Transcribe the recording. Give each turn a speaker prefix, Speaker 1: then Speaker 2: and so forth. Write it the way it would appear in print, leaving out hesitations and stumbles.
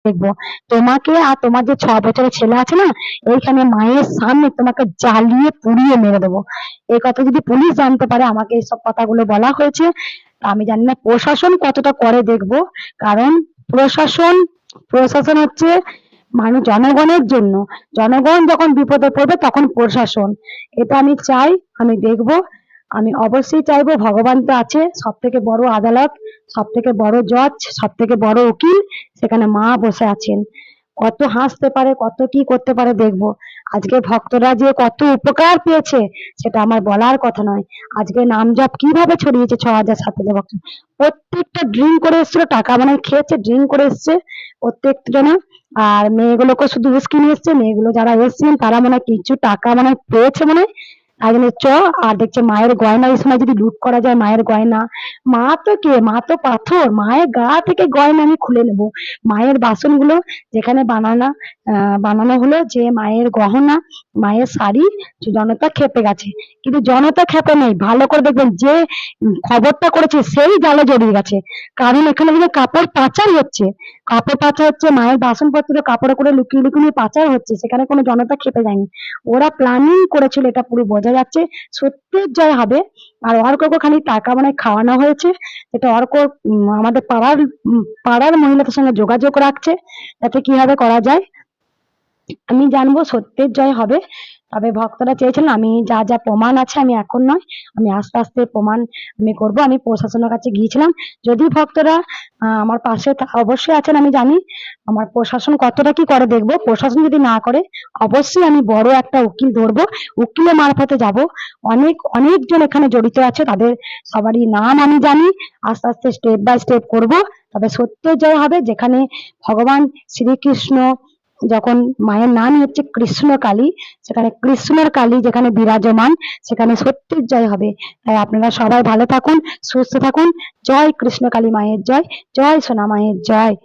Speaker 1: দেখবো। তোমাকে আর তোমার যে 6 বছরের ছেলে আছে না, এইখানে মায়ের সামনে তোমাকে জ্বালিয়ে পুড়িয়ে মেরে দেবো। এই কথা যদি পুলিশ জানতে পারে আমাকে এইসব কথাগুলো বলা হয়েছে, আমি জানি না প্রশাসন কতটা করে দেখবো। কারণ প্রশাসন প্রশাসন হচ্ছে মানুষ জনগণের জন্য। জনগণ যখন বিপদে পড়বে তখন প্রশাসন। এটা আমি চাই, আমি দেখবো। আমি অবশ্যই চাইবো, ভগবান তো আছে, সব থেকে বড় আদালত, সব থেকে বড় জজ, সব থেকে বড় উকিল, সেখানে মা বসে আছেন। কত হাসতে পারে, কত কি করতে পারে দেখবো। আজকে ভক্তরা যে কত উপকার পেয়েছে সেটা আমার বলার কথা নয়। আজকে নাম জপ কিভাবে ছড়িয়েছে, 6,000 7,000 ভক্ত। প্রত্যেকটা ড্রিঙ্ক করে এসেছিল, টাকা মানে খেয়েছে, ড্রিঙ্ক করে এসছে প্রত্যেকটা জনা। আর মেয়েগুলোকে শুধু উস্কে নিয়ে এসছে, মেয়েগুলো যারা এসেছিলেন তারা মনে হয় কিছু টাকা মনে হয় পেয়েছে মনে হয়। তাই জন্য আর দেখছে মায়ের গয়না এই সময় যদি লুট করা যায়, মায়ের গয়না। মা তো কে, মা তো পাথর, মায়ের গা থেকে গয়না আমি খুলে নেব। মায়ের বাসনগুলো যেখানে বানানো হলো, যে মায়ের গহনা, মায়ের শাড়ি, জনতা খেপে গেছে। কিন্তু জনতা খেপে নেই, ভালো করে দেখবেন যে খবরটা করেছে সেই জালে জড়িয়ে গেছে। কারণ এখানে যদি কাপড় পাচার হচ্ছে, কাপড় পাচার হচ্ছে, মায়ের বাসনপত্র কাপড়ে করে লুকিয়ে লুকিয়ে পাচার হচ্ছে, সেখানে কোনো জনতা খেপে যায়নি। ওরা প্ল্যানিং করেছিল, এটা পুরো বোঝা যাচ্ছে। সত্যের জয় হবে। আর অর্ককে খালি টাকা মানে খাওয়ানো হয়েছে। এটা অর্ক আমাদের পাড়ার মহিলাদের সঙ্গে যোগাযোগ রাখছে, যাতে কিভাবে করা যায়। আমি জানবো, সত্যের জয় হবে। তবে ভক্তরা চেয়েছিলেন, আমি যা যা প্রমাণ আছে, আমি এখন নয়, আমি আস্তে আস্তে প্রমাণ আমি করব। আমি প্রশাসনের কাছে গিয়েছিলাম। যদি ভক্তরা আমার পাশে অবশ্যই আছেন, আমি জানি। আমার প্রশাসন কতটা কি করে দেখবো। প্রশাসন যদি না করে, অবশ্যই আমি বড় একটা উকিল ধরবো, উকিলের মারফতে যাব। অনেক অনেকজন এখানে জড়িত আছে, তাদের সবারই নাম আমি জানি। আস্তে আস্তে স্টেপ বাই স্টেপ করব। তবে সত্যের জয় হবে। যেখানে ভগবান শ্রীকৃষ্ণ, যখন মায়ের নাম হচ্ছে কৃষ্ণ কালী, সেখানে কৃষ্ণের কালী যেখানে বিরাজমান, সেখানে সত্যের জয় হবে। তাই আপনারা সবাই ভালো থাকুন, সুস্থ থাকুন। জয় কৃষ্ণ কালী মায়ের জয়, জয় সোনা মায়ের জয়।